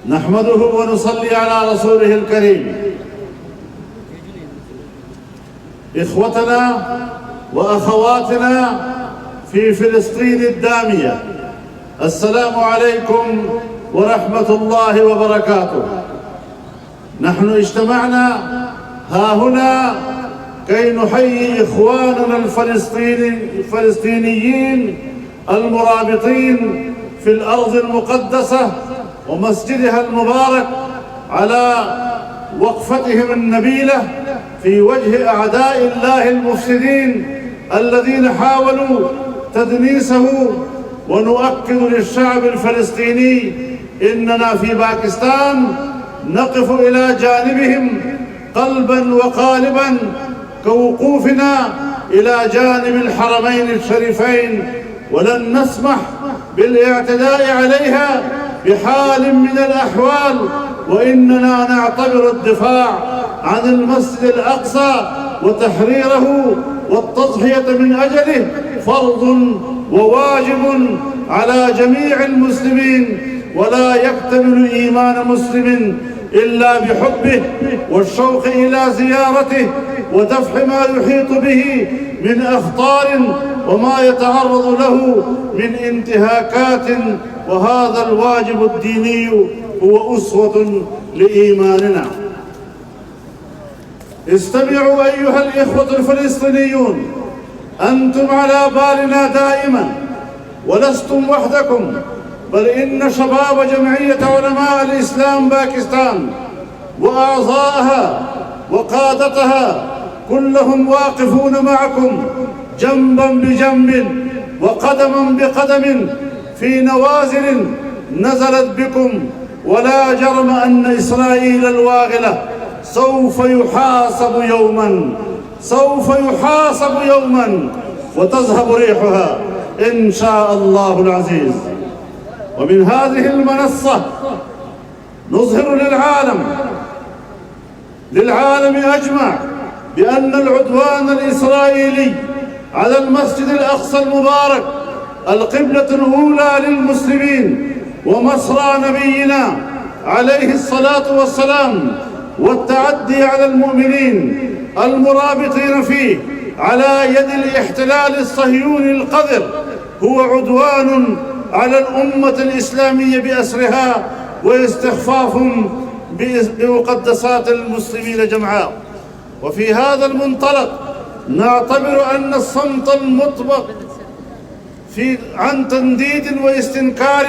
نحمده ونصلي على رسوله الكريم. إخوتنا وأخواتنا في فلسطين الدامية، السلام عليكم ورحمة الله وبركاته. نحن اجتمعنا هاهنا كي نحيي إخواننا الفلسطينيين المرابطين في الأرض المقدسة ومسجدها المبارك على وقفتهم النبيلة في وجه أعداء الله المفسدين الذين حاولوا تدنيسه. ونؤكد للشعب الفلسطيني إننا في باكستان نقف إلى جانبهم قلبا وقالبا كوقوفنا إلى جانب الحرمين الشريفين، ولن نسمح بالاعتداء عليها بحال من الأحوال. وإننا نعتبر الدفاع عن المسجد الأقصى وتحريره والتضحية من أجله فرض وواجب على جميع المسلمين، ولا يكتمل إيمان مسلم إلا بحبه والشوق إلى زيارته ودفع ما يحيط به من أخطار وما يتعرض له من انتهاكات. وهذا الواجب الديني هو أسوة لإيماننا. استمعوا أيها الإخوة الفلسطينيون، أنتم على بالنا دائما ولستم وحدكم، بل إن شباب جمعية علماء الإسلام باكستان وأعضائها وقادتها كلهم واقفون معكم جنبا بجنب وقدما بقدم في نوازل نزلت بكم. ولا جرم أن إسرائيل الواغلة سوف يحاسب يوما وتذهب ريحها إن شاء الله العزيز. ومن هذه المنصة نظهر للعالم أجمع بأن العدوان الإسرائيلي على المسجد الأقصى المبارك القبلة الأولى للمسلمين ومصرى نبينا عليه الصلاة والسلام، والتعدي على المؤمنين المرابطين فيه على يد الاحتلال الصهيوني القذر هو عدوان على الأمة الإسلامية بأسرها واستخفاف بمقدسات المسلمين جمعاء. وفي هذا المنطلق نعتبر أن الصمت المطبق عن تنديد واستنكار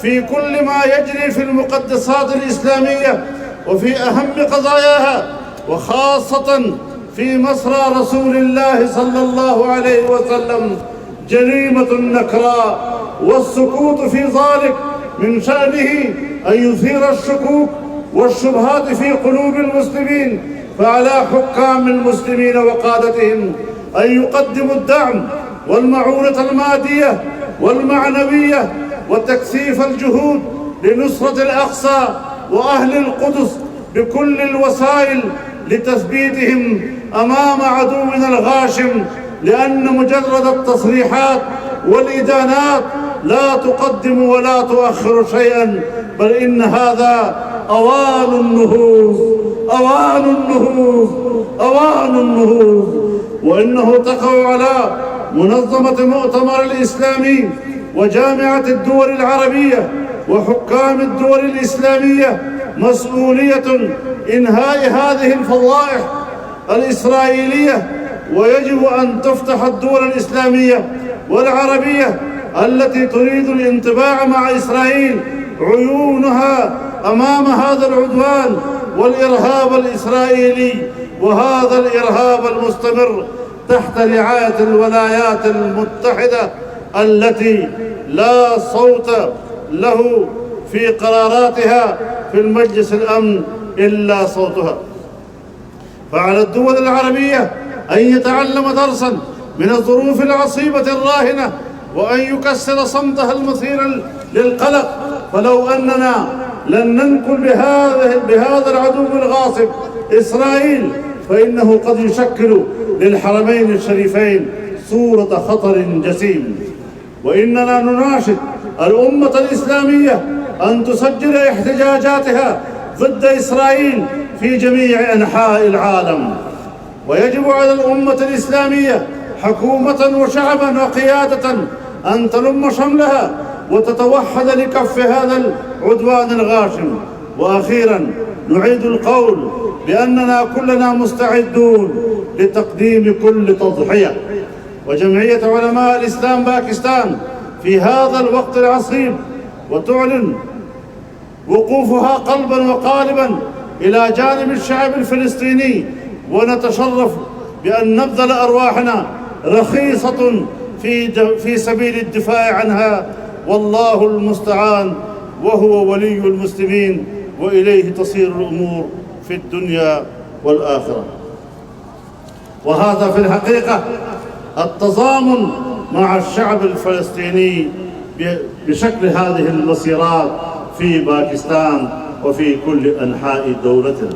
في كل ما يجري في المقدسات الإسلامية وفي أهم قضاياها، وخاصة في مصرى رسول الله صلى الله عليه وسلم، جريمة نكراء. والسكوت في ذلك من شأنه أن يثير الشكوك والشبهات في قلوب المسلمين. فعلى حكام المسلمين وقادتهم أن يقدموا الدعم والمعونة المادية والمعنوية وتكثيف الجهود لنصرة الأقصى وأهل القدس بكل الوسائل لتثبيتهم أمام عدونا الغاشم، لأن مجرد التصريحات والإدانات لا تقدم ولا تؤخر شيئا، بل إن هذا أوان النهوض. وإنه تقع على منظمة مؤتمر الإسلامي وجامعة الدول العربية وحكام الدول الإسلامية مسؤولية إنهاء هذه الفضائح الإسرائيلية. ويجب أن تفتح الدول الإسلامية والعربية التي تريد الانطباع مع إسرائيل عيونها أمام هذا العدوان والإرهاب الإسرائيلي، وهذا الإرهاب المستمر تحت رعاية الولايات المتحدة التي لا صوت له في قراراتها في المجلس الأمن إلا صوتها. فعلى الدول العربية أن يتعلم درسا من الظروف العصيبة الراهنة وأن يكسر صمتها المثير للقلق. فلو أننا لن ننكل بهذا العدو الغاصب إسرائيل، فإنه قد يشكل للحرمين الشريفين صورة خطر جسيم. وإننا نناشد الأمة الإسلامية أن تسجل احتجاجاتها ضد إسرائيل في جميع أنحاء العالم. ويجب على الأمة الإسلامية حكومة وشعبا وقيادة أن تلم شملها وتتوحد لكف هذا العدوان الغاشم. وأخيرا نعيد القول بأننا كلنا مستعدون لتقديم كل تضحية. وجمعية علماء الإسلام باكستان في هذا الوقت العصيب وتعلن وقوفها قلبا وقالبا إلى جانب الشعب الفلسطيني، ونتشرف بأن نبذل أرواحنا رخيصة في سبيل الدفاع عنها، والله المستعان وهو ولي المسلمين، وإليه تصير الأمور في الدنيا والآخرة. وهذا في الحقيقة التضامن مع الشعب الفلسطيني بشكل هذه المسيرات في باكستان وفي كل أنحاء دولتنا.